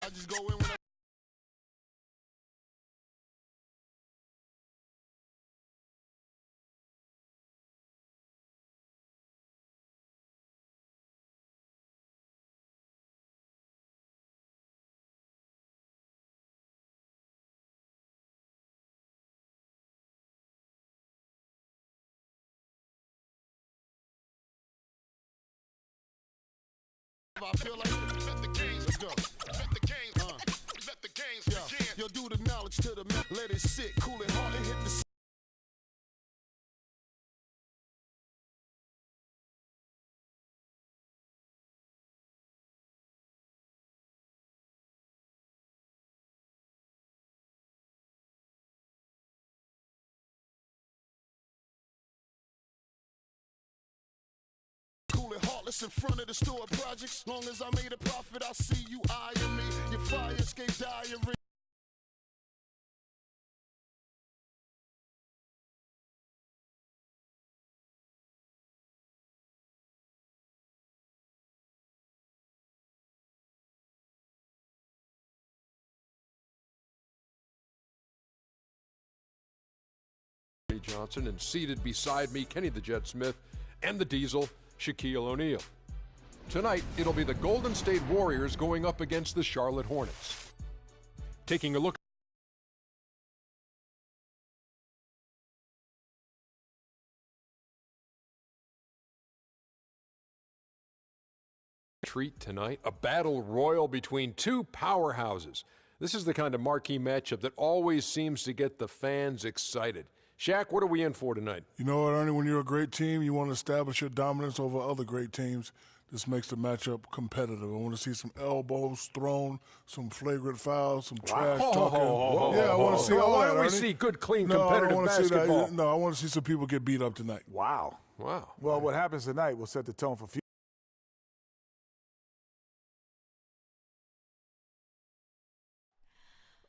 I just go in when I feel like let the games go. Let the games, let the games begin. Yo, do the knowledge to the man. Let it sit, cool it hard and hit the. Heartless in front of the store projects. Long as I made a profit, I see you eyeing me. Your fire escape diary. Johnson, and seated beside me, Kenny the Jet Smith and the Diesel, Shaquille O'Neal. Tonight, it'll be the Golden State Warriors going up against the Charlotte Hornets. Taking a look treat tonight, a battle royal between two powerhouses. This is the kind of marquee matchup that always seems to get the fans excited. Shaq, what are we in for tonight? You know what, Ernie, when you're a great team, you want to establish your dominance over other great teams. This makes the matchup competitive. I want to see some elbows thrown, some flagrant fouls, some trash talking. Yeah, I want to see all that, Why don't we Ernie? see good, clean, competitive basketball? No, I want to see some people get beat up tonight. Wow. Wow. Well, what happens tonight will set the tone for future.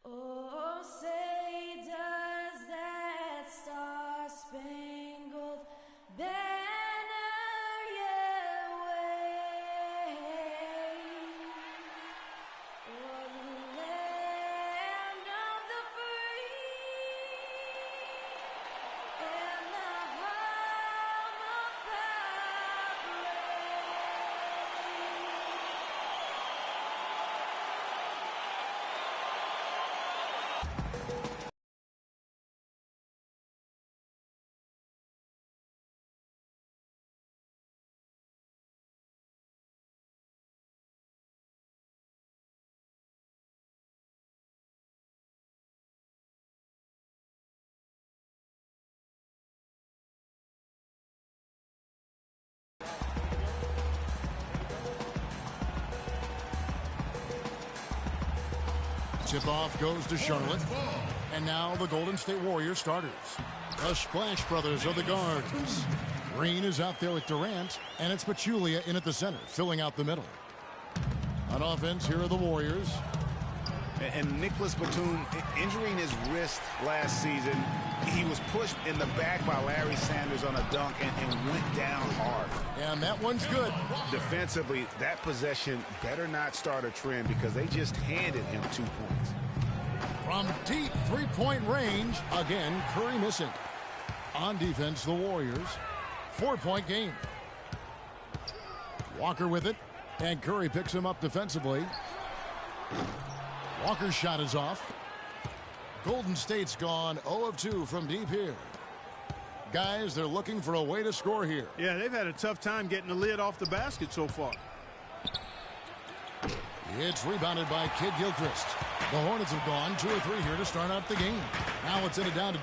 Oh, say does that star-spangled banner yet wave o'er the land of the free and the home of the Tip-off goes to Charlotte. And now the Golden State Warriors starters. The Splash Brothers are the guards. Green is out there with Durant, and it's Pachulia in at the center, filling out the middle. On offense, here are the Warriors. And Nicholas Batum injuring his wrist last season. He was pushed in the back by Larry Sanders on a dunk and went down hard. And that one's good. Defensively, that possession better not start a trend because they just handed him 2 points. From deep three-point range, again, Curry missing. On defense, the Warriors. 4-point game. Walker with it, and Curry picks him up defensively. Walker's shot is off. Golden State's gone 0 of 2 from deep here. Guys, they're looking for a way to score here. Yeah, they've had a tough time getting the lid off the basket so far. It's rebounded by Kid Gilchrist. The Hornets have gone 2 or 3 here to start out the game. Now it's in it down to...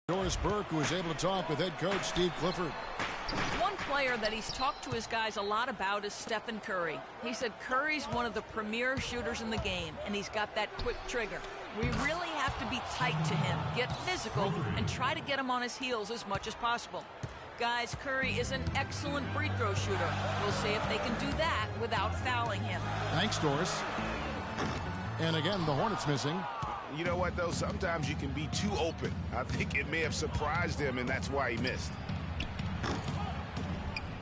Doris Burke, who was able to talk with head coach Steve Clifford. One player that he's talked to his guys a lot about is Stephen Curry. He said Curry's one of the premier shooters in the game, and he's got that quick trigger. We really have to be tight to him, get physical, and try to get him on his heels as much as possible. Guys, Curry is an excellent free throw shooter. We'll see if they can do that without fouling him. Thanks, Doris. And again, the Hornets missing. You know what, though? Sometimes you can be too open. I think it may have surprised him, and that's why he missed.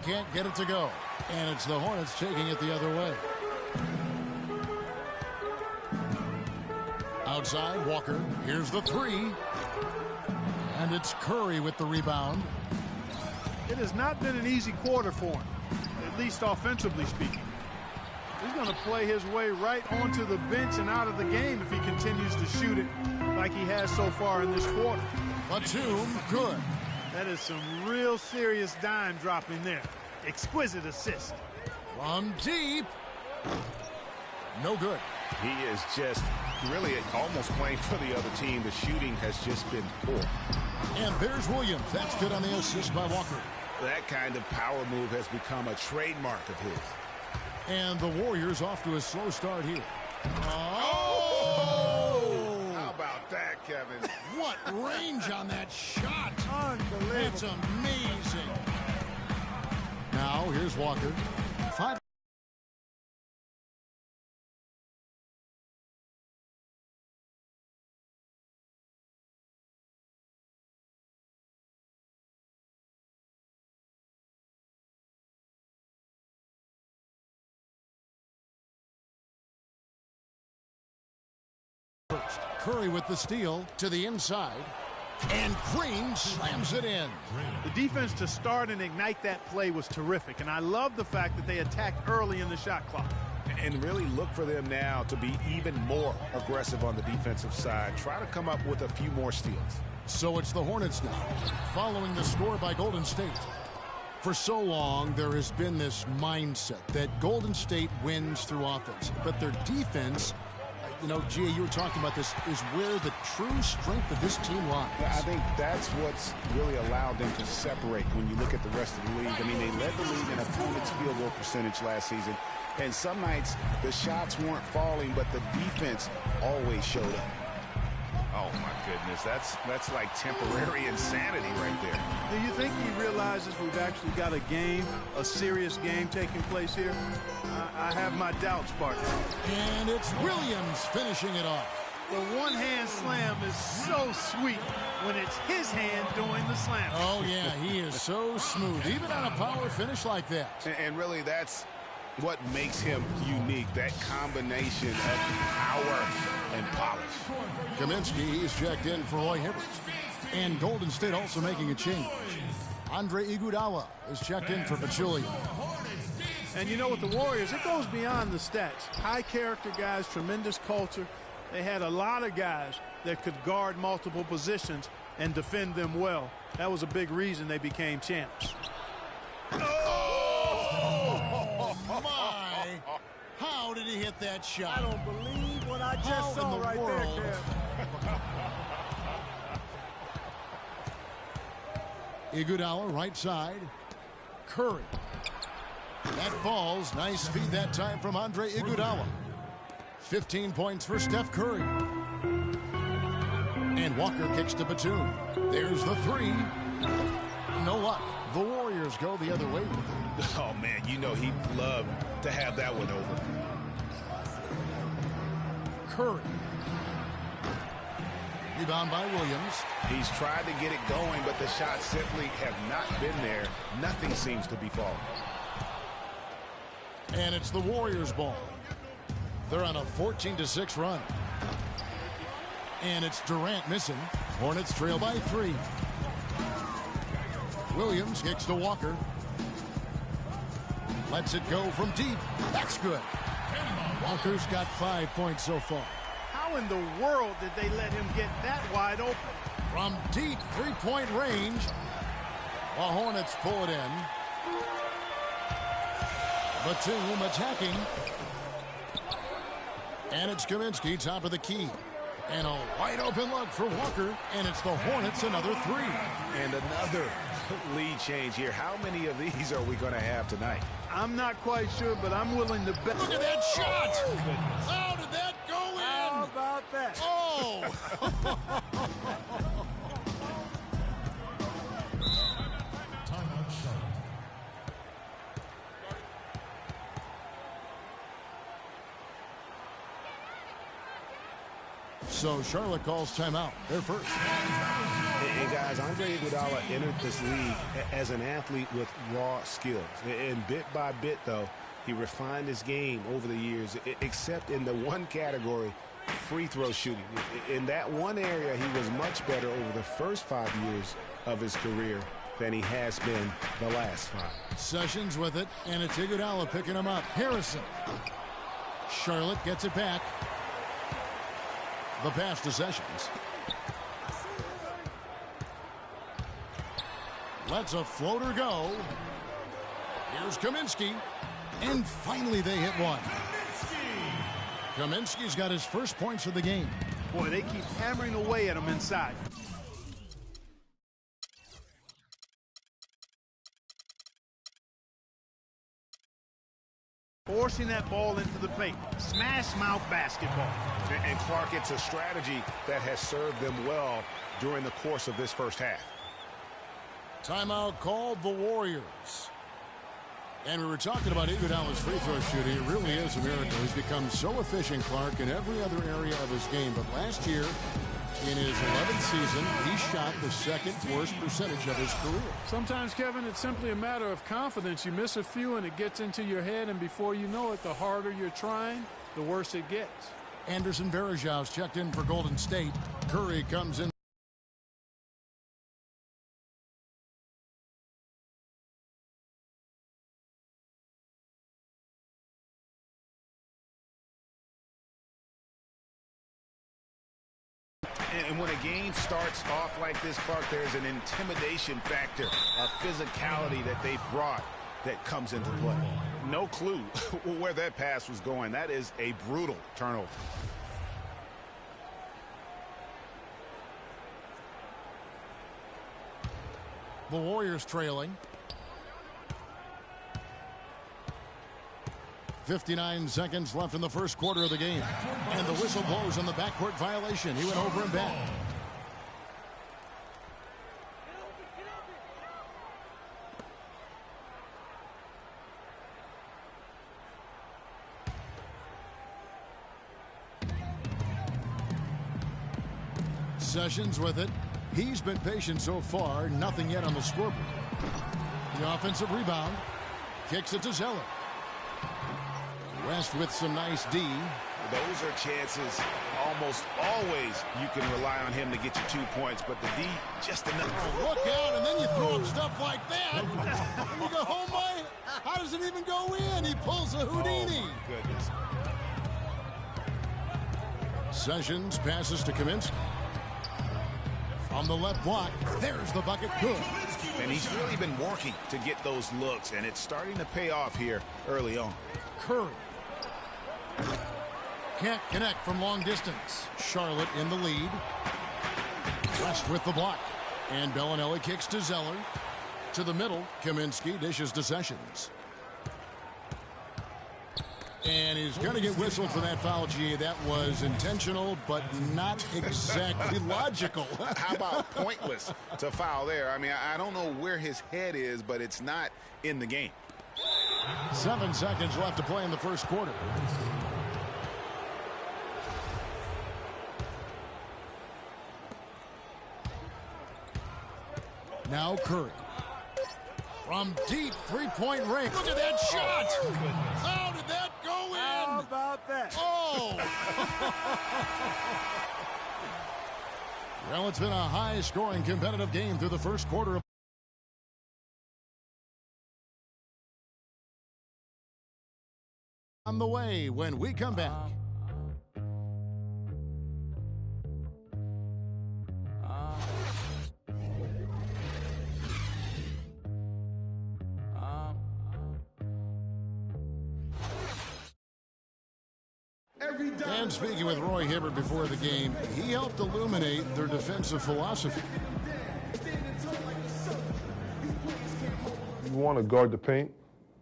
Can't get it to go. And it's the Hornets taking it the other way. Outside, Walker. Here's the three. And it's Curry with the rebound. It has not been an easy quarter for him, at least offensively speaking. He's going to play his way right onto the bench and out of the game if he continues to shoot it like he has so far in this quarter. Batum, good. That is some real serious dime dropping there. Exquisite assist. From deep. No good. He is just really almost playing for the other team. The shooting has just been poor. And there's Williams. That's good on the assist by Walker. That kind of power move has become a trademark of his. And the Warriors off to a slow start here. Oh! How about that, Kevin? What range on that shot. Unbelievable. That's amazing. Now, here's Walker. 5. Curry with the steal to the inside. And Green slams it in. The defense to start and ignite that play was terrific, and I love the fact that they attacked early in the shot clock. And really look for them now to be even more aggressive on the defensive side. Try to come up with a few more steals. So it's the Hornets now, following the score by Golden State. For so long, there has been this mindset that Golden State wins through offense, but their defense, you know, Gia, you were talking about this, is where the true strength of this team lies. I think that's what's really allowed them to separate when you look at the rest of the league. I mean, they led the league in opponents' field goal percentage last season, and some nights the shots weren't falling, but the defense always showed up. Oh, my goodness. That's like temporary insanity right there. Do you think he realizes we've actually got a game, a serious game taking place here? I have my doubts, partner. And it's Williams finishing it off. The one-hand slam is so sweet when it's his hand doing the slam. Oh, yeah, he is so smooth, even on a power finish like that. And really, that's what makes him unique, that combination of power and polish. Kaminsky is checked in for Roy Hibbert. And Golden State also making a change. Andre Iguodala is checked in for Pachulia. And you know, with the Warriors, it goes beyond the stats. High character guys, tremendous culture. They had a lot of guys that could guard multiple positions and defend them well. That was a big reason they became champs. Oh, my. How did he hit that shot? I don't believe what I just saw right world? there, Kev. Iguodala right side. Curry. That falls. Nice feed that time from Andre Iguodala. 15 points for Steph Curry. And Walker kicks to Batum. There's the three. No luck. The Warriors go the other way with it. Oh, man, you know he'd love to have that one over. Curry. Rebound by Williams. He's tried to get it going, but the shots simply have not been there. Nothing seems to be falling. And it's the Warriors' ball. They're on a 14-6 run. And it's Durant missing. Hornets trail by 3. Williams kicks to Walker. Lets it go from deep. That's good. Walker's got 5 points so far. How in the world did they let him get that wide open? From deep three-point range, the Hornets pull it in. Batum attacking. And it's Kaminsky, top of the key. And a wide open look for Walker. And it's the Hornets, another 3. And another lead change here. How many of these are we going to have tonight? I'm not quite sure, but I'm willing to bet. Look at that shot! How did that go in? How about that? Oh! So Charlotte calls timeout. They're first. And guys, Andre Iguodala entered this league as an athlete with raw skills. And bit by bit, though, he refined his game over the years, except in the one category, free throw shooting. In that one area, he was much better over the first 5 years of his career than he has been the last 5. Sessions with it, and it's Iguodala picking him up. Harrison. Charlotte gets it back. The pass to Sessions. Lets a floater go. Here's Kaminsky. And finally they hit one. Kaminsky's got his first points of the game. Boy, they keep hammering away at him inside. Forcing that ball into the paint. Smash mouth basketball. And Clark, it's a strategy that has served them well during the course of this first half. Timeout called the Warriors. And we were talking about Iguodala's free throw shooting. It really is a miracle. He's become so efficient, Clark, in every other area of his game. But last year, in his 11th season, he shot the second worst percentage of his career. Sometimes, Kevin, it's simply a matter of confidence. You miss a few and it gets into your head, and before you know it, the harder you're trying, the worse it gets. Anderson Varejão's checked in for Golden State. Curry comes in. And when a game starts off like this, Clark, there's an intimidation factor, a physicality that they brought that comes into play. No clue where that pass was going. That is a brutal turnover. The Warriors trailing. 59 seconds left in the first quarter of the game. And the whistle blows on the backcourt violation. He went over and back. Sessions with it. He's been patient so far. Nothing yet on the scoreboard. The offensive rebound. Kicks it to Zeller. West with some nice D. Those are chances almost always you can rely on him to get you 2 points, but the D just enough. Oh, look out, and then you throw up stuff like that. And you go, oh my, how does it even go in? He pulls a Houdini. Oh, goodness. Sessions passes to Kaminsky. On the left block, there's the bucket. Good. And he's really been working to get those looks, and it's starting to pay off here early on. Curry. Can't connect from long distance. Charlotte in the lead. West with the block. And Bellinelli kicks to Zeller. To the middle, Kaminsky dishes to Sessions. And he's going to get whistled for that foul, G. That was intentional, but not exactly logical. How about pointless to foul there? I mean, I don't know where his head is, but it's not in the game. 7 seconds left to play in the first quarter. Now Curry. From deep three-point range. Look at that shot. How did that go in? How about that? Oh. Well, it's been a high-scoring competitive game through the first quarter. On the way when we come back. And speaking with Roy Hibbert before the game, he helped illuminate their defensive philosophy. You want to guard the paint,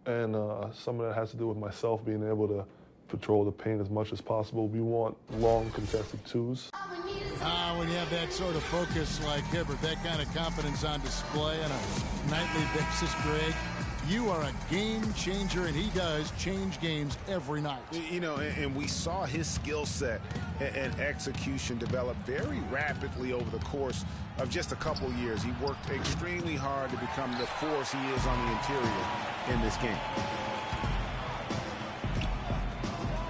and some of that has to do with myself being able to patrol the paint as much as possible. We want long contested twos. When you have that sort of focus like Hibbert, that kind of confidence on display on a nightly basis, Greg, You are a game changer, and he does change games every night. You know, and we saw his skill set and execution develop very rapidly over the course of just a couple years. He worked extremely hard to become the force he is on the interior in this game.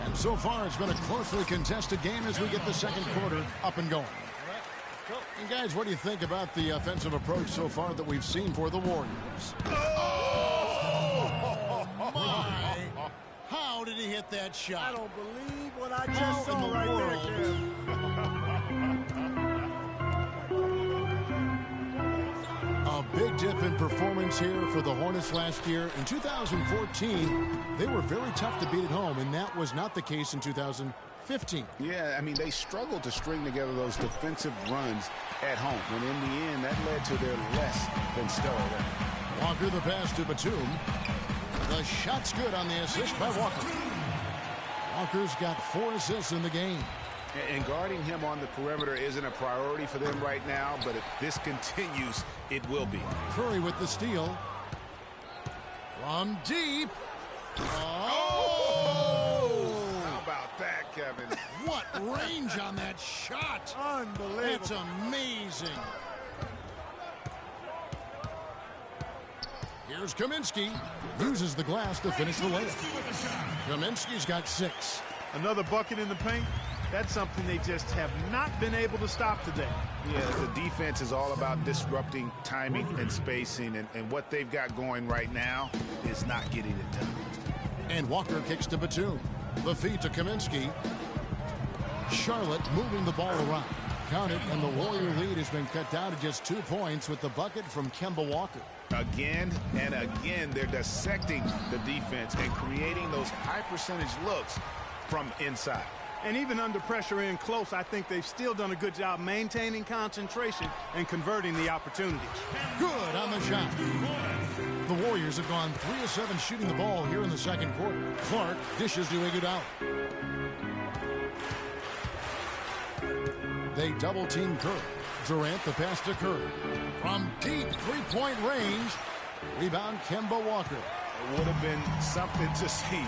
And so far, it's been a closely contested game as we get the second quarter up and going. And guys, what do you think about the offensive approach so far that we've seen for the Warriors? My! How did he hit that shot? I don't believe what I just saw right there, Kev. A big dip in performance here for the Hornets last year. In 2014, they were very tough to beat at home, and that was not the case in 2015. Yeah, I mean, they struggled to string together those defensive runs at home, and in the end, that led to their less than stellar record. Walker the pass to Batum. The shot's good on the assist by Walker. Walker's got 4 assists in the game. And guarding him on the perimeter isn't a priority for them right now, but if this continues, it will be. Curry with the steal. From deep. Oh! How about that, Kevin? What range on that shot. Unbelievable. That's amazing. Here's Kaminsky. Uses the glass to finish the layup. Kaminsky's got 6. Another bucket in the paint. That's something they just have not been able to stop today. Yeah, the defense is all about disrupting timing and spacing, and what they've got going right now is not getting it done. And Walker kicks to Batum. The feed to Kaminsky. Charlotte moving the ball around. Counted, and the Warrior lead has been cut down to just 2 points with the bucket from Kemba Walker. Again and again, they're dissecting the defense and creating those high-percentage looks from inside. And even under pressure in close, I think they've still done a good job maintaining concentration and converting the opportunities. Good on the shot. The Warriors have gone 3 of 7 shooting the ball here in the second quarter. Clark dishes to Iguodala. They double-team Curry. Durant the pass to Curry. From deep three-point range. Rebound Kemba Walker. It would have been something to see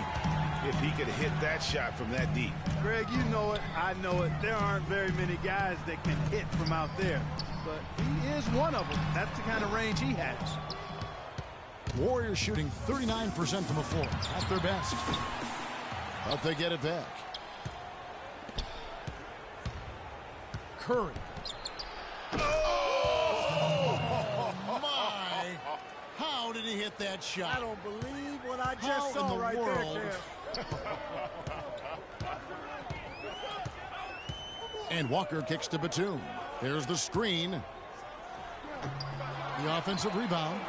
if he could hit that shot from that deep. Greg, you know it. I know it. There aren't very many guys that can hit from out there. But he is one of them. That's the kind of range he has. Warriors shooting 39% from the floor. At their best. But they get it back. Curry. Oh, my. How did he hit that shot? I don't believe what I just saw right there. And Walker kicks to Batum. There's the screen. The offensive rebound.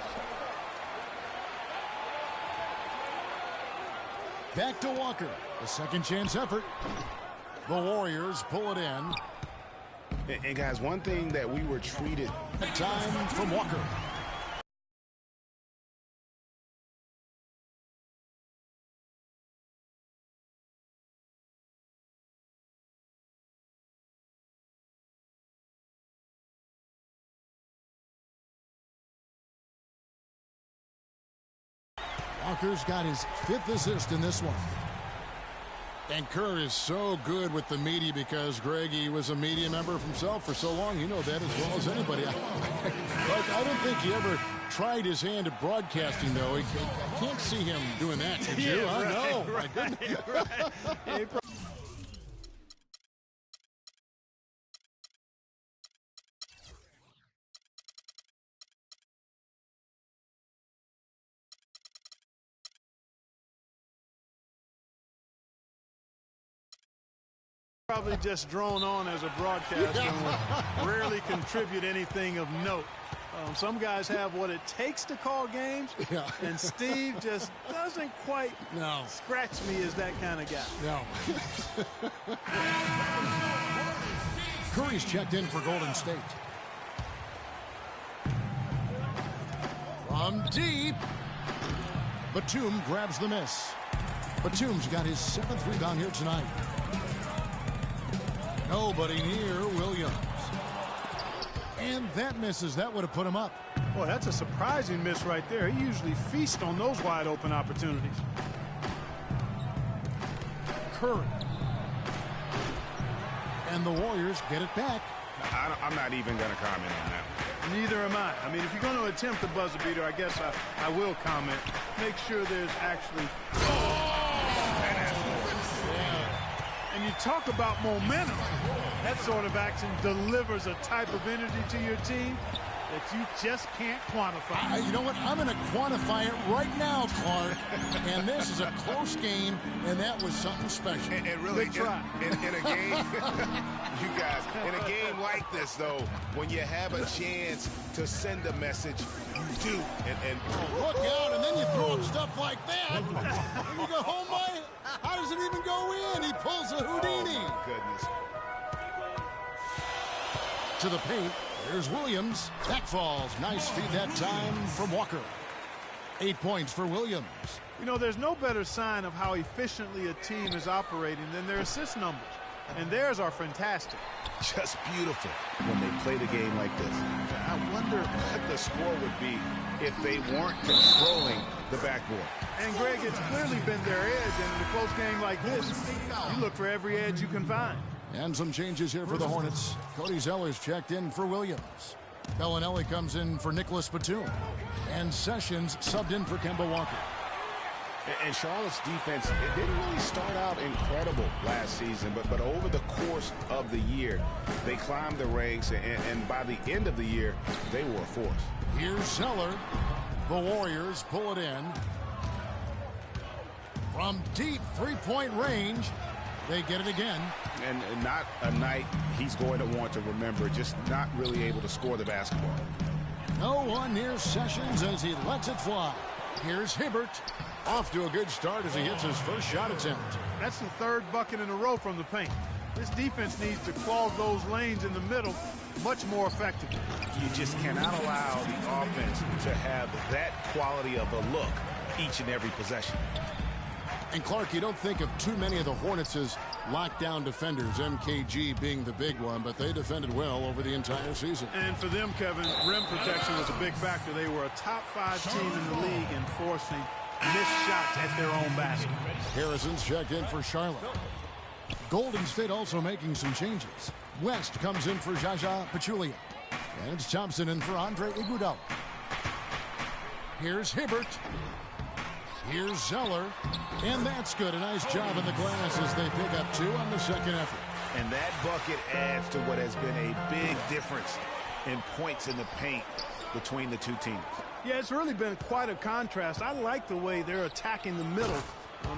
Back to Walker. A second chance effort. The Warriors pull it in. And guys, one thing that we were treated. Time from Walker. Walker's got his 5th assist in this one. And Kerr is so good with the media because, Greg, he was a media member himself for so long. You know that as well as anybody. I don't think he ever tried his hand at broadcasting, though. I can't see him doing that, could you? Yeah, right, No, right, my goodness. Right. Probably just drawn on as a broadcaster and would rarely contribute anything of note. Some guys have what it takes to call games, and Steve just doesn't quite scratch me as that kind of guy. No. Curry's checked in for Golden State. From deep. Batum grabs the miss. Batum's got his 7th rebound here tonight. Nobody near Williams. And that misses. That would have put him up. Boy, that's a surprising miss right there. He usually feasts on those wide open opportunities. Curry. And the Warriors get it back. I'm not even going to comment on that. Neither am I. I mean, if you're going to attempt a buzzer beater, I guess I will comment. Make sure there's actually... And you talk about momentum. That sort of action delivers a type of energy to your team that you just can't quantify. You know what? I'm going to quantify it right now, Clark. And this is a close game, and that was something special. And really, in a game, you guys, in a game like this, though, when you have a chance to send a message, you do. And look out, and then you throw up stuff like that. And you go, oh, my, how does it even go in? He pulls a Houdini. Oh, my goodness. To the paint. There's Williams. Back falls. Nice feed that time from Walker. 8 points for Williams. You know, there's no better sign of how efficiently a team is operating than their assist numbers. And theirs are fantastic. Just beautiful when they play the game like this. I wonder what the score would be if they weren't controlling the backboard. And, Greg, it's clearly been their edge. And in a close game like this, you look for every edge you can find. And some changes here for the Hornets. Cody Zeller's checked in for Williams. Bellinelli comes in for Nicholas Batum. And Sessions subbed in for Kemba Walker. And Charlotte's defense, it didn't really start out incredible last season, but over the course of the year, they climbed the ranks, and by the end of the year, they were a force. Here's Zeller. The Warriors pull it in. From deep three-point range, they get it again. And not a night he's going to want to remember, just not really able to score the basketball. No one near Sessions as he lets it fly. Here's Hibbert. Off to a good start as he hits his first shot attempt. That's the third bucket in a row from the paint. This defense needs to clog those lanes in the middle much more effectively. You just cannot allow the offense to have that quality of a look each and every possession. And Clark, you don't think of too many of the Hornets as lockdown defenders, MKG being the big one, but they defended well over the entire season. And for them, Kevin, rim protection was a big factor. They were a top-5 team in the league in forcing missed shots at their own basket. Harrison's checked in for Charlotte. Golden State also making some changes. West comes in for Jaja Pachulia. And it's Thompson in for Andre Iguodala. Here's Hibbert. Here's Zeller. And that's good. A nice job in the glass as they pick up 2 on the second effort. And that bucket adds to what has been a big difference in points in the paint between the two teams. Yeah, it's really been quite a contrast. I like the way they're attacking the middle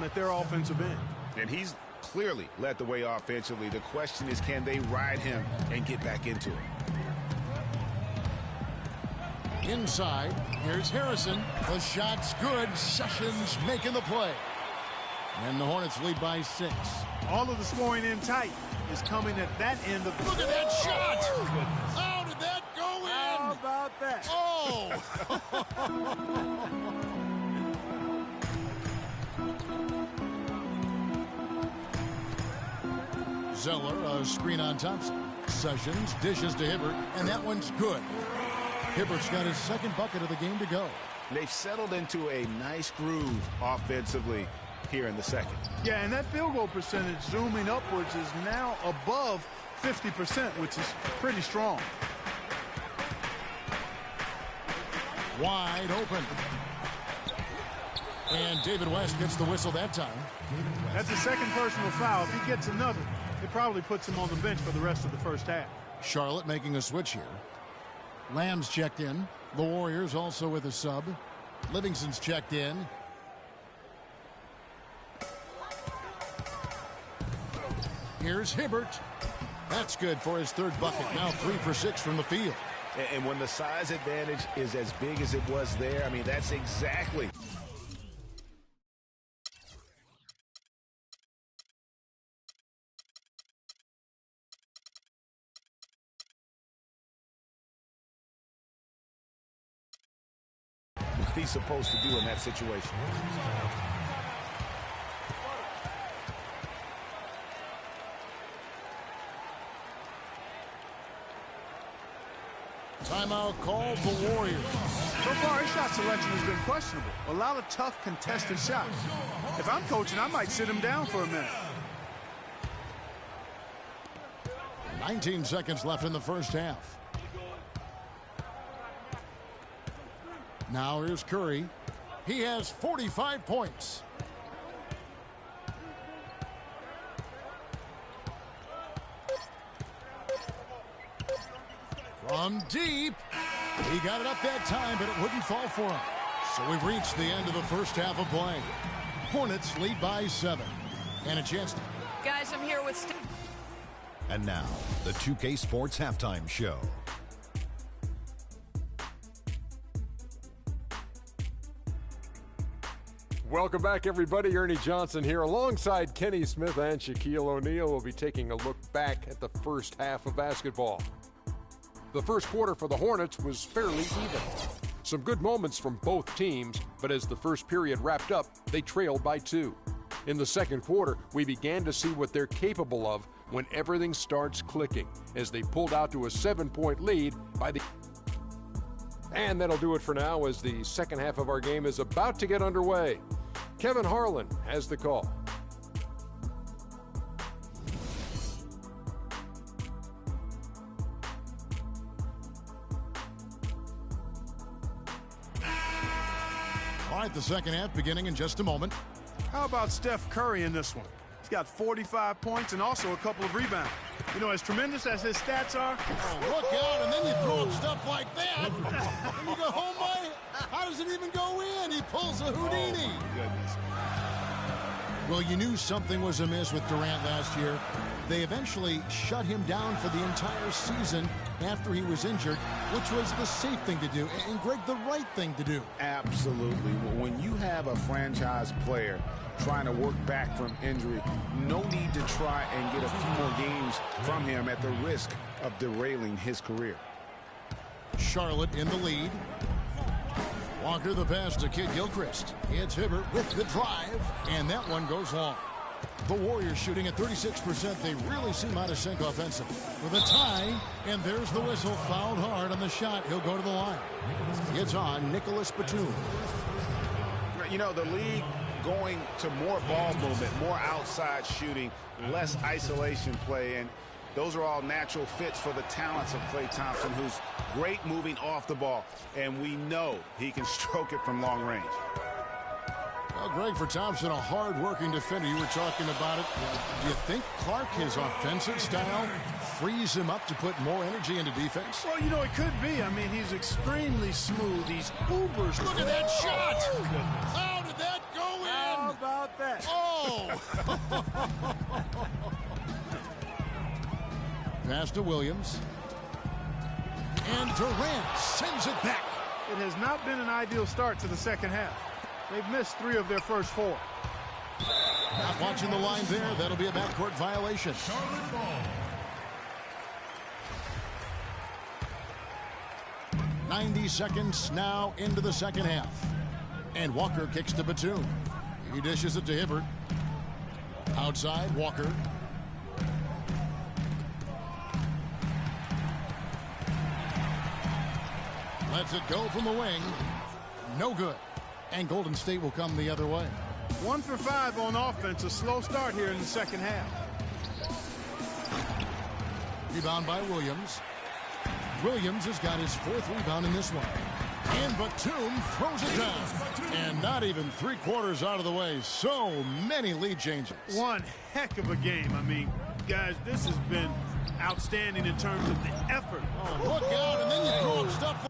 at their offensive end. And he's clearly led the way offensively. The question is, can they ride him and get back into it? Inside, here's Harrison. The shot's good. Sessions making the play. And the Hornets lead by 6. All of the scoring in tight is coming at that end of the... Look at that shot! How did that go in? How about that? Oh! Zeller, a screen on Thompson. Sessions dishes to Hibbert, and that one's good. Hibbert's got his second bucket of the game to go. They've settled into a nice groove offensively here in the second. Yeah, and that field goal percentage zooming upwards is now above 50%, which is pretty strong. Wide open. And David West gets the whistle that time. That's a second personal foul. If he gets another, it probably puts him on the bench for the rest of the first half. Charlotte making a switch here. Lamb's checked in. The Warriors also with a sub. Livingston's checked in. Here's Hibbert. That's good for his third bucket. Now 3 for 6 from the field. And when the size advantage is as big as it was there, I mean, that's exactly... what he's supposed to do in that situation. Timeout called the Warriors. So far, his shot selection has been questionable. A lot of tough contested shots. If I'm coaching, I might sit him down for a minute. 19 seconds left in the first half. Now here's Curry. He has 45 points. From deep. He got it up that time, but it wouldn't fall for him. So we've reached the end of the first half of play. Hornets lead by 7. And a chance to... Guys, I'm here with... And now, the 2K Sports Halftime Show. Welcome back, everybody. Ernie Johnson here alongside Kenny Smith and Shaquille O'Neal. We'll be taking a look back at the first half of basketball. The first quarter for the Hornets was fairly even. Some good moments from both teams, but as the first period wrapped up, they trailed by 2. In the second quarter, we began to see what they're capable of when everything starts clicking, as they pulled out to a 7-point lead by the... And that'll do it for now, as the second half of our game is about to get underway. Kevin Harlan has the call. All right, the second half beginning in just a moment. How about Steph Curry in this one? He's got 45 points and also a couple of rebounds. You know, as tremendous as his stats are... Oh, look out, and then you throw up stuff like that. And you go, oh my, how does it even go in? He pulls a Houdini. Oh, goodness. Well, you knew something was amiss with Durant last year. They eventually shut him down for the entire season after he was injured, which was the safe thing to do, and Greg, the right thing to do. Absolutely. When you have a franchise player trying to work back from injury, no need to try and get a few more games from him at the risk of derailing his career. Charlotte in the lead. Walker the pass to Kid Gilchrist. It's Hibbert with the drive, and that one goes long. The Warriors shooting at 36%. They really seem out of sync offensively. With a tie, and there's the whistle. Fouled hard on the shot. He'll go to the line. It's on Nicholas Batum. You know, the league going to more ball movement, more outside shooting, less isolation play, and those are all natural fits for the talents of Klay Thompson, who's great moving off the ball, and we know he can stroke it from long range. Well, Greg, for Thompson, a hard-working defender. You were talking about it. Do you think Clark, his offensive style, frees him up to put more energy into defense? Well, you know, it could be. I mean, he's extremely smooth. He's uber smooth. Look at that shot! How did that go in? How about that? Oh! Pass to Williams. And Durant sends it back. It has not been an ideal start to the second half. They've missed 3 of their first 4. Not watching the line there. That'll be a backcourt violation. 90 seconds now into the second half. And Walker kicks to Batum. He dishes it to Hibbert. Outside, Walker. Lets it go from the wing. No good. And Golden State will come the other way. 1 for 5 on offense. A slow start here in the second half. Rebound by Williams. Williams has got his 4th rebound in this one. And Batum throws it down. And not even 3/4 out of the way. So many lead changes. One heck of a game. I mean, guys, this has been outstanding in terms of the effort. Oh, look out, and then you throw up stuff.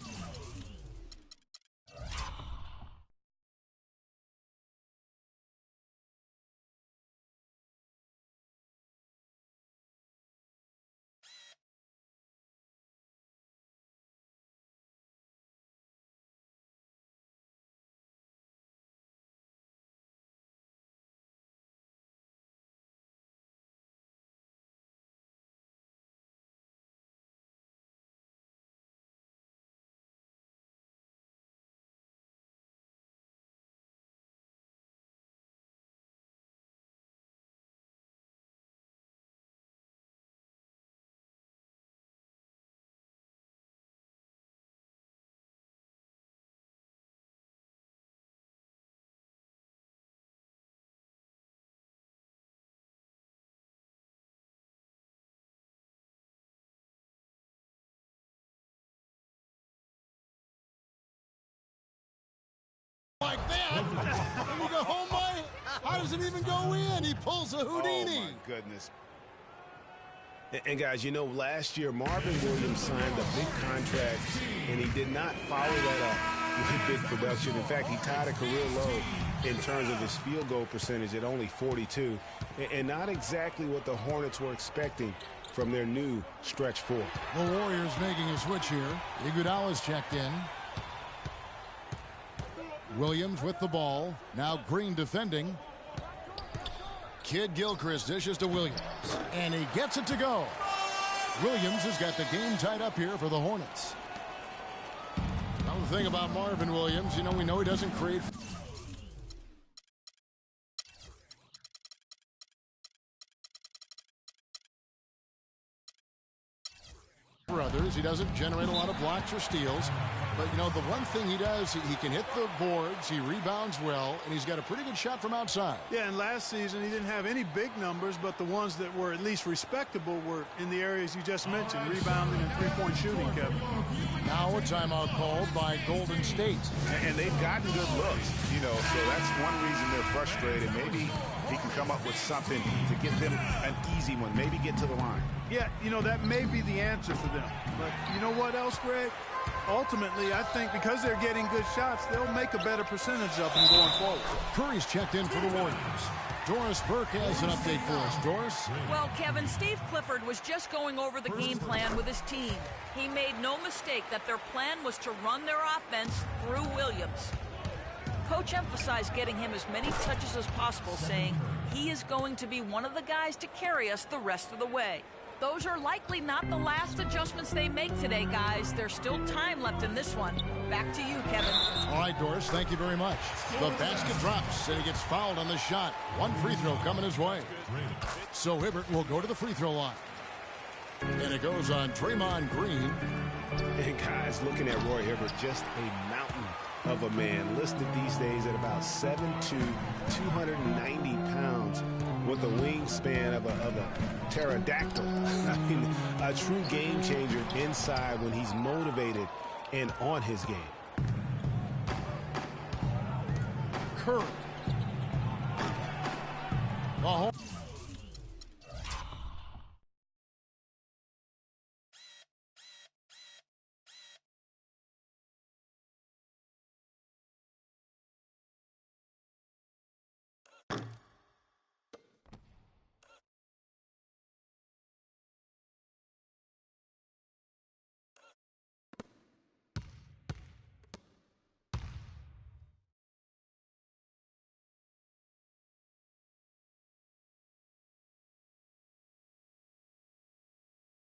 There you go. Oh, my. How does it even go in? He pulls a Houdini. Oh, my goodness. And guys, you know, last year Marvin Williams signed a big contract, and he did not follow that up with big production. In fact, he tied a career low in terms of his field goal percentage at only 42, and not exactly what the Hornets were expecting from their new stretch four. The Warriors making a switch here. Iguodala's checked in. Williams with the ball. Now Green defending. Kid Gilchrist dishes to Williams, and he gets it to go. Williams has got the game tied up here for the Hornets. Now the thing about Marvin Williams, you know, we know he doesn't create for others. He doesn't generate a lot of blocks or steals. But, you know, the one thing he does, he can hit the boards, he rebounds well, and he's got a pretty good shot from outside. Yeah, and last season he didn't have any big numbers, but the ones that were at least respectable were in the areas you just mentioned, rebounding and three-point shooting, Kevin. Now a timeout called by Golden State. And they've gotten good looks, you know, so that's one reason they're frustrated. Maybe he can come up with something to get them an easy one, maybe get to the line. Yeah, you know, that may be the answer for them. But you know what else, Greg? Ultimately, I think because they're getting good shots, they'll make a better percentage of them going forward. Curry's checked in for the Warriors. Doris Burke has an update for us. Doris? Well, Kevin, Steve Clifford was just going over the game plan with his team. He made no mistake that their plan was to run their offense through Williams. Coach emphasized getting him as many touches as possible, saying he is going to be one of the guys to carry us the rest of the way. Those are likely not the last adjustments they make today, guys. There's still time left in this one. Back to you, Kevin. All right, Doris, thank you very much. The basket drops, and he gets fouled on the shot. One free throw coming his way. So Hibbert will go to the free throw line. And it goes on Draymond Green. And guys, looking at Roy Hibbert, just a mountain of a man, listed these days at about 7'2", 290 pounds, with a wingspan of a pterodactyl. I mean, a true game changer inside when he's motivated and on his game. Curry.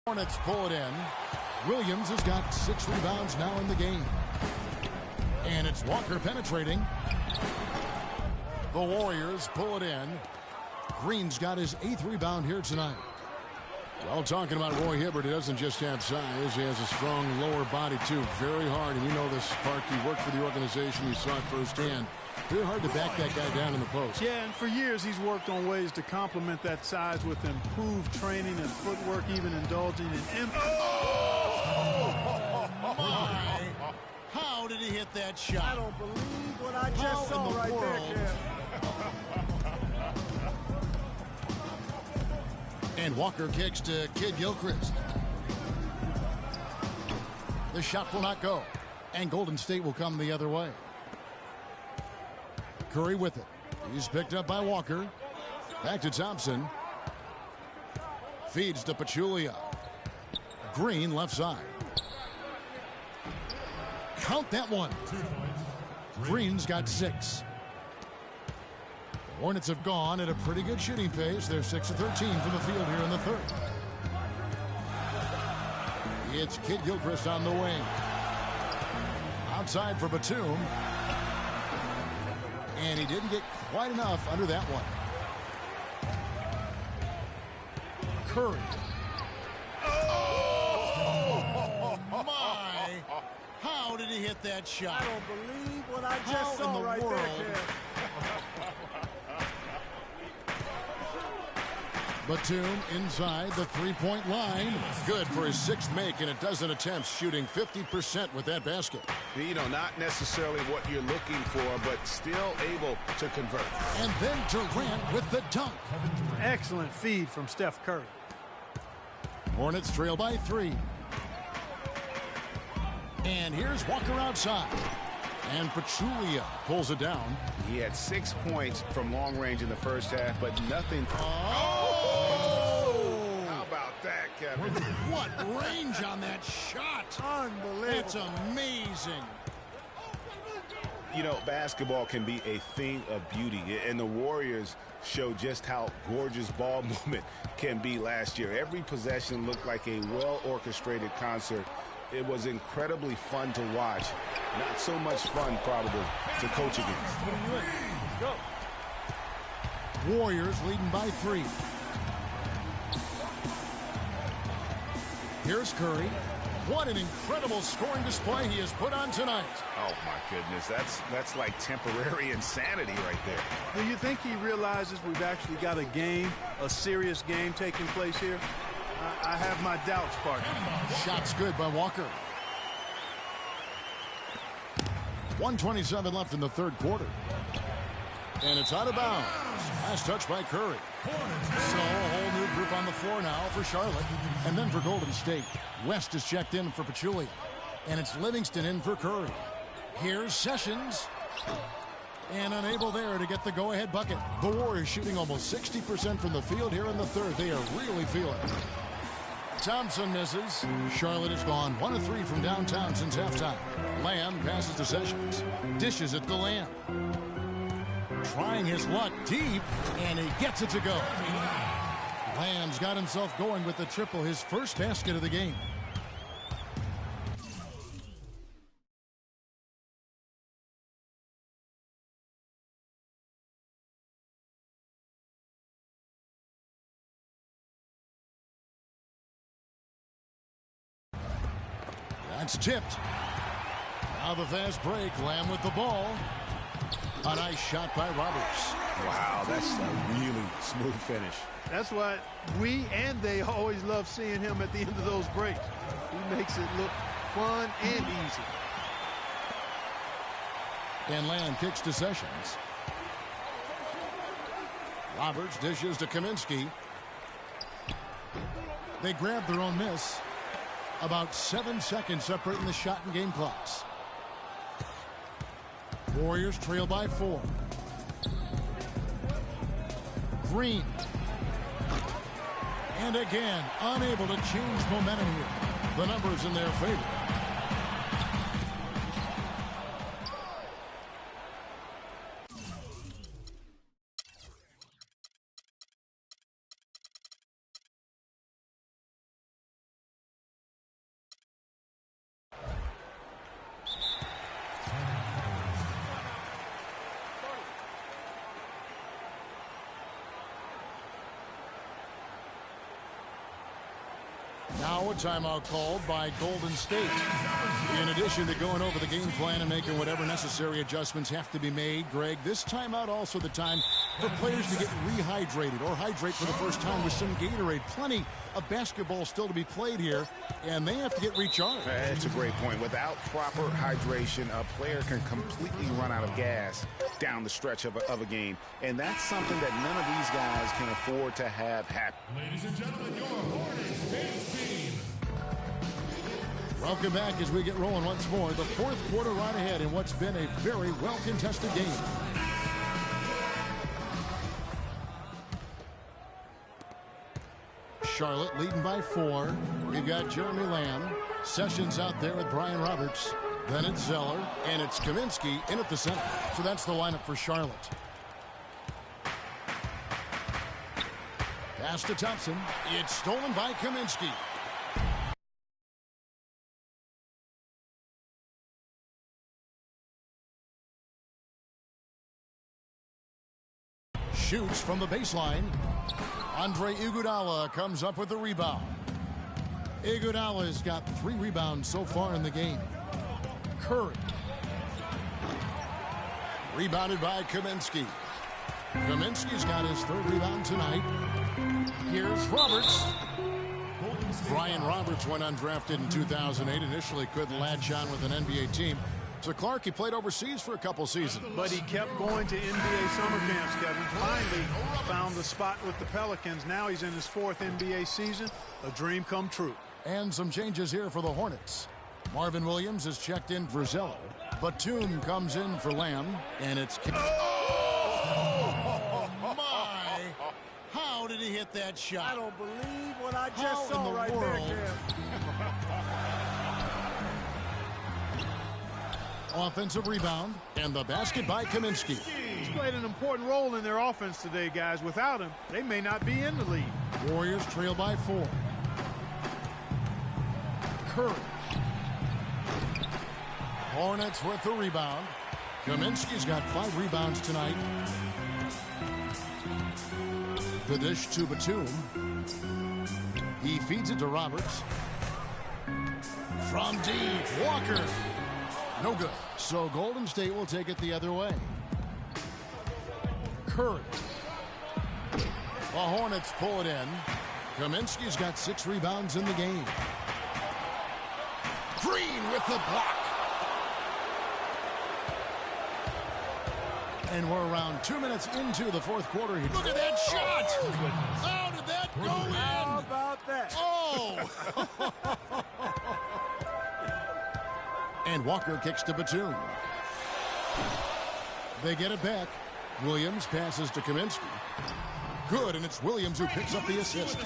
Hornets pull it in. Williams has got 6 rebounds now in the game. And it's Walker penetrating. The Warriors pull it in. Green's got his 8th rebound here tonight. Well, talking about Roy Hibbert, he doesn't just have size. He has a strong lower body, too. Very hard. And you know this, Park. You worked for the organization. You saw it firsthand. Very hard to back that guy down in the post. Yeah, and for years he's worked on ways to complement that size with improved training and footwork, even indulging in... Oh, my! How did he hit that shot? I don't believe what I just saw right there, And Walker kicks to Kid Gilchrist. The shot will not go. And Golden State will come the other way. Curry with it. He's picked up by Walker. Back to Thompson. Feeds to Pachulia. Green left side. Count that one. Green's got 6. The Hornets have gone at a pretty good shooting pace. They're 6 of 13 from the field here in the third. It's Kid Gilchrist on the wing. Outside for Batum. And he didn't get quite enough under that one. Curry. Oh, my. How did he hit that shot? I don't believe what I just saw right there. Batum inside the three-point line. Good for his 6th make, and a dozen attempts, shooting 50% with that basket. You know, not necessarily what you're looking for, but still able to convert. And then Durant with the dunk. Excellent feed from Steph Curry. Hornets trail by 3. And here's Walker outside. And Pachulia pulls it down. He had 6 points from long range in the first half, but nothing. Oh! How about that, Kevin? What range on that shot. Unbelievable. It's amazing. You know, basketball can be a thing of beauty, and the Warriors show just how gorgeous ball movement can be last year. Every possession looked like a well-orchestrated concert. It was incredibly fun to watch. Not so much fun, probably, to coach against. Let's go. Warriors leading by 3. Here's Curry. What an incredible scoring display he has put on tonight. Oh, my goodness. That's like temporary insanity right there. Do you think he realizes we've actually got a game, a serious game taking place here? I have my doubts, partner. Shot's good by Walker. 1:27 left in the third quarter. And it's out of bounds. Last touch by Curry. So a whole new group on the floor now for Charlotte. And then for Golden State. West is checked in for Pachulia. And it's Livingston in for Curry. Here's Sessions. And unable there to get the go-ahead bucket. The Warriors shooting almost 60% from the field here in the third. They are really feeling it. Thompson misses. Charlotte has gone 1 of 3 from downtown since halftime. Lamb passes to Sessions. Dishes it to Lamb. Trying his luck deep, and he gets it to go. Lamb's got himself going with the triple, his first basket of the game. That's tipped. Now the fast break. Lamb with the ball. A nice shot by Roberts. Wow, that's a really smooth finish. That's why we and they always love seeing him at the end of those breaks. He makes it look fun and easy. And Lamb kicks to Sessions. Roberts dishes to Kaminsky. They grab their own miss. About 7 seconds separating the shot and game clocks. Warriors trail by 4. Green. And again, unable to change momentum here. The numbers in their favor. Now a timeout called by Golden State. In addition to going over the game plan and making whatever necessary adjustments have to be made, Greg, this timeout also the time for players to get rehydrated or hydrate for the first time with some Gatorade. Plenty of basketball still to be played here, and they have to get recharged. That's a great point. Without proper hydration, a player can completely run out of gas down the stretch of a game, and that's something that none of these guys can afford to have happen. Ladies and gentlemen, your Hornets dance team. Welcome back as we get rolling once more. The fourth quarter right ahead in what's been a very well-contested game. Charlotte leading by 4. We've got Jeremy Lamb. Sessions out there with Brian Roberts. Then it's Zeller, and it's Kaminsky in at the center. So that's the lineup for Charlotte. Pass to Thompson. It's stolen by Kaminsky. Shoots from the baseline. Andre Iguodala comes up with the rebound. Iguodala's got 3 rebounds so far in the game. Curry. Rebounded by Kaminsky. Kaminsky's got his 3rd rebound tonight. Here's Roberts. Brian Roberts went undrafted in 2008. Initially couldn't latch on with an NBA team. So, Clark, he played overseas for a couple seasons. But he kept going to NBA summer camps, Kevin. Finally found the spot with the Pelicans. Now he's in his 4th NBA season. A dream come true. And some changes here for the Hornets. Marvin Williams is checked in for Zello. Batum comes in for Lamb. And it's... Oh, my! How did he hit that shot? I don't believe what I just saw right there, Kev. Offensive rebound, and the basket by Kaminsky. He's played an important role in their offense today, guys. Without him, they may not be in the lead. Warriors trail by 4. Curry. Hornets with the rebound. Kaminsky's got 5 rebounds tonight. The dish to Batum. He feeds it to Roberts. From deep, Walker. No good. So Golden State will take it the other way. Curry. The Hornets pull it in. Kaminsky's got 6 rebounds in the game. Green with the block. And we're around 2 minutes into the 4th quarter. Look at that shot! How did that go in? How about that? Oh! And Walker kicks to Batum. They get it back. Williams passes to Kaminsky. Good, and it's Williams who picks up the assist.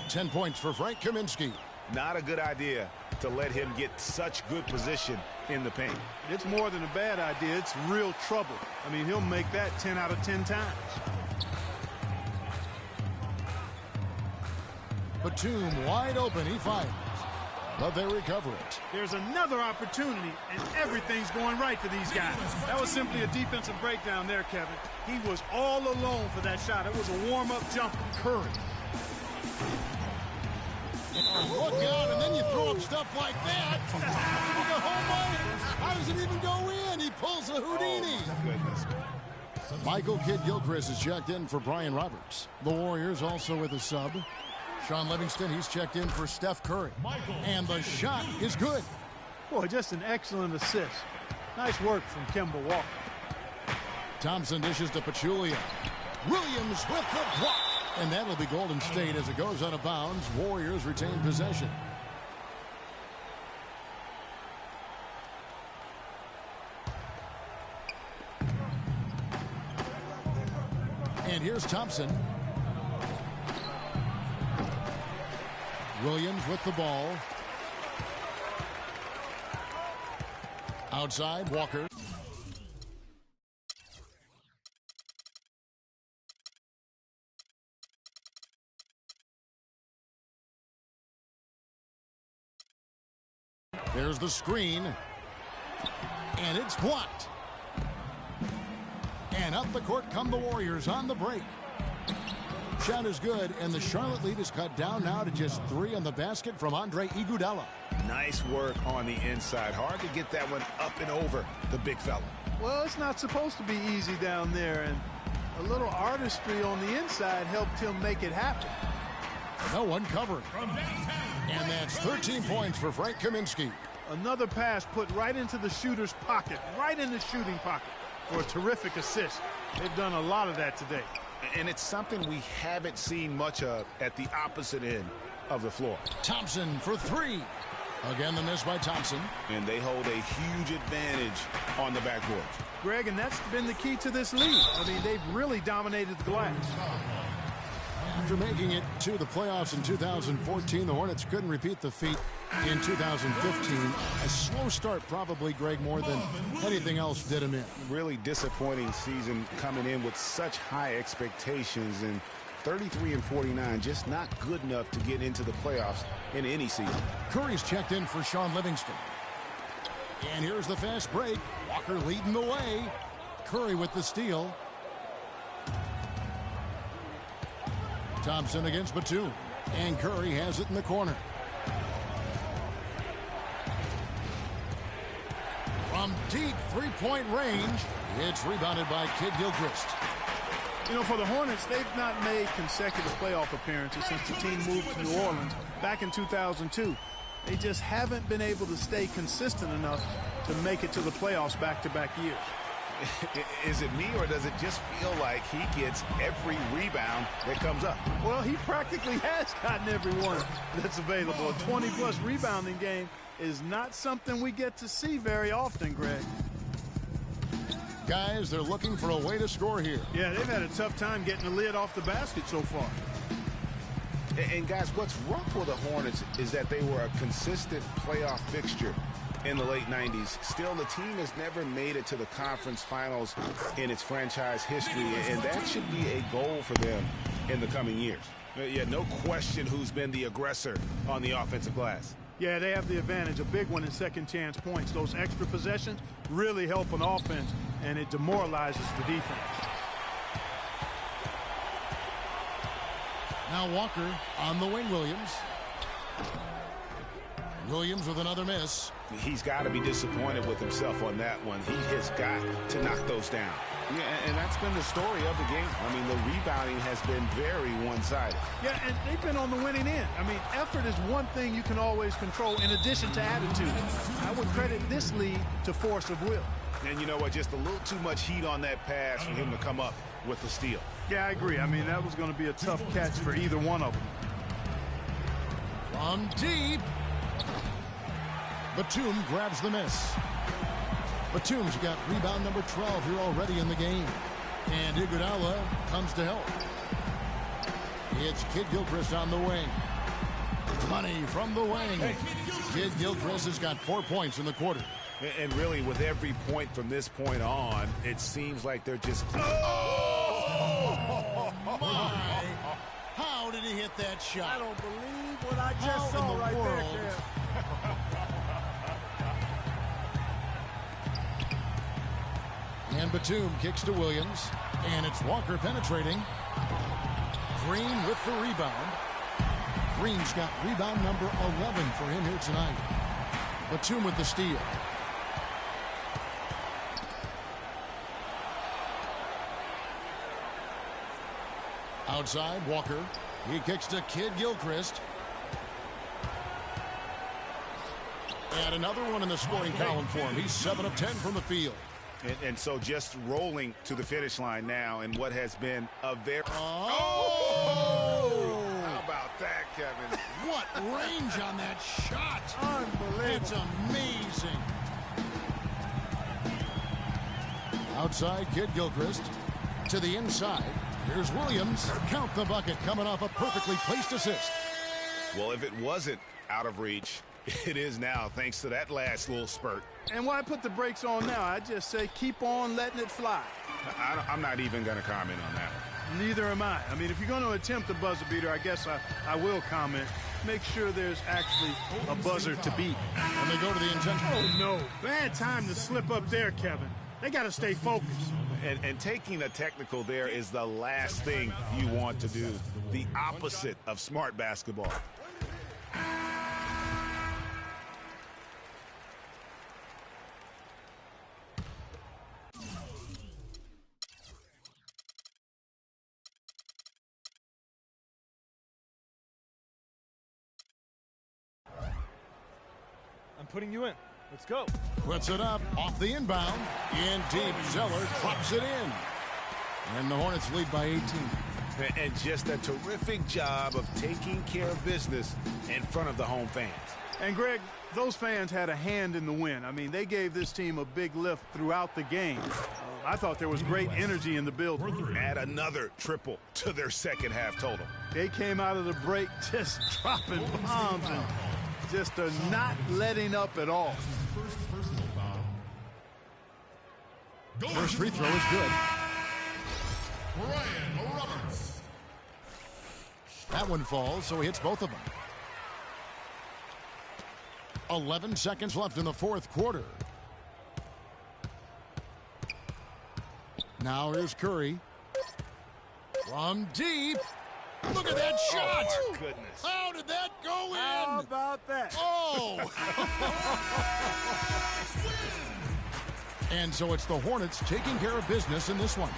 10 points for Frank Kaminsky. Not a good idea to let him get such good position in the paint. It's more than a bad idea. It's real trouble. I mean, he'll make that 10 out of 10 times. Batum wide open. He fires. But they recover it. There's another opportunity, and everything's going right for these guys. That was simply a defensive breakdown there, Kevin. He was all alone for that shot. It was a warm-up jumper. Curry. Look out, and then you throw up stuff like that. How does it even go in? He pulls a Houdini. Oh, goodness. Michael Kidd-Gilchrist is checked in for Brian Roberts. The Warriors also with a sub. Sean Livingston, he's checked in for Steph Curry. And the shot is good. Boy, just an excellent assist. Nice work from Kemba Walker. Thompson dishes to Pachulia. Williams with the block. And that'll be Golden State as it goes out of bounds. Warriors retain possession. And here's Thompson. Williams with the ball. Outside, Walker. There's the screen. And it's blocked. And up the court come the Warriors on the break. Shot is good, and the Charlotte lead is cut down now to just 3 on the basket from Andre Iguodala. Nice work on the inside. Hard to get that one up and over the big fella. Well, it's not supposed to be easy down there, and a little artistry on the inside helped him make it happen. No one covering. And that's 13 points for Frank Kaminsky. Another pass put right into the shooter's pocket, right in the shooting pocket for a terrific assist. They've done a lot of that today. And it's something we haven't seen much of at the opposite end of the floor. Thompson for 3. Again, the miss by Thompson. And they hold a huge advantage on the backboard. Greg, and that's been the key to this lead. I mean, they've really dominated the glass. After making it to the playoffs in 2014, the Hornets couldn't repeat the feat in 2015. A slow start probably, Greg, more than anything else did him in. Really disappointing season coming in with such high expectations, and 33-49, just not good enough to get into the playoffs in any season. Curry's checked in for Sean Livingston. And here's the fast break. Walker leading the way. Curry with the steal. Thompson against Batum. And Curry has it in the corner. From deep three-point range, it's rebounded by Kidd-Gilchrist. You know, for the Hornets, they've not made consecutive playoff appearances since the team moved to New Orleans back in 2002. They just haven't been able to stay consistent enough to make it to the playoffs back-to-back years. Is it me, or does it just feel like he gets every rebound that comes up? Well, he practically has gotten every one that's available. A 20-plus rebounding game is not something we get to see very often, Greg. Guys, they're looking for a way to score here. Yeah, they've had a tough time getting the lid off the basket so far. And guys, what's rough for the Hornets is that they were a consistent playoff fixture in the late 90s. Still, the team has never made it to the conference finals in its franchise history, and that should be a goal for them in the coming years. Yeah, no question who's been the aggressor on the offensive glass. Yeah, they have the advantage, a big one in second chance points. Those extra possessions really help an offense, and it demoralizes the defense. Now Walker on the wing, Williams. Williams with another miss. He's got to be disappointed with himself on that one. He has got to knock those down. Yeah, and that's been the story of the game. I mean, the rebounding has been very one-sided. Yeah, and they've been on the winning end. I mean, effort is one thing you can always control in addition to attitude. I would credit this lead to force of will. And you know what? Just a little too much heat on that pass for him to come up with the steal. Yeah, I agree. I mean, that was going to be a tough catch for either one of them. From deep. Batum grabs the miss. Batum's got rebound number 12 here already in the game. And Iguodala comes to help. It's Kid Gilchrist on the wing. Money from the wing. Kid Gilchrist has got 4 points in the quarter. And really, with every point from this point on, it seems like they're just... Oh, my. How did he hit that shot? I don't believe what I just saw right there, Cam. And Batum kicks to Williams. And it's Walker penetrating. Green with the rebound. Green's got rebound number 11 for him here tonight. Batum with the steal. Outside, Walker. He kicks to Kid Gilchrist. And another one in the scoring column for him. He's 7 of 10 from the field. And so just rolling to the finish line now in what has been a very... Oh! How about that, Kevin? What range on that shot. Unbelievable. It's amazing. Outside, Kid Gilchrist. To the inside. Here's Williams. Count the bucket coming off a perfectly placed assist. Well, if it wasn't out of reach, it is now, thanks to that last little spurt. And why put the brakes on now? I just say keep on letting it fly. I'm not even going to comment on that one. Neither am I. I mean, if you're going to attempt a buzzer beater, I guess I will comment. Make sure there's actually a buzzer to beat. And they go to the intentional. Oh, no. Bad time to slip up there, Kevin. They got to stay focused. And taking a technical there is the last thing you want to do. The opposite of smart basketball. I'm putting you in. Let's go. Puts it up off the inbound. In deep. Zeller drops it in. And the Hornets lead by 18. And just a terrific job of taking care of business in front of the home fans. And, Greg, those fans had a hand in the win. I mean, they gave this team a big lift throughout the game. I thought there was great energy in the building. Add another triple to their second half total. They came out of the break just dropping bombs and just not letting up at all. First free throw is good. Brian Roberts. That one falls, so he hits both of them. 11 seconds left in the fourth quarter. Now here's Curry. From deep. Look at that shot. Oh, my goodness. How did that go in? How about that? Oh. And so it's the Hornets taking care of business in this one.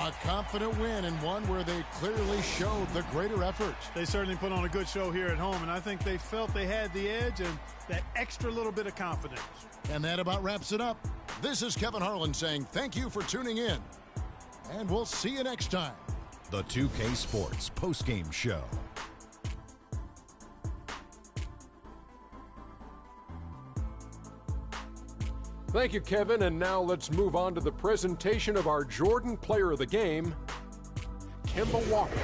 A confident win and one where they clearly showed the greater effort. They certainly put on a good show here at home, and I think they felt they had the edge and that extra little bit of confidence. And that about wraps it up. This is Kevin Harlan saying thank you for tuning in, and we'll see you next time. The 2K Sports postgame show. Thank you, Kevin. And now let's move on to the presentation of our Jordan Player of the Game, Kemba Walker.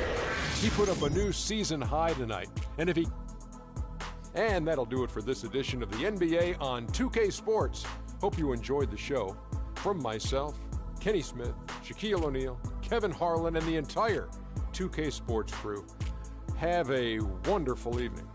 He put up a new season high tonight. And that'll do it for this edition of the NBA on 2K Sports. Hope you enjoyed the show. From myself, Kenny Smith, Shaquille O'Neal, Kevin Harlan, and the entire 2K Sports crew, have a wonderful evening.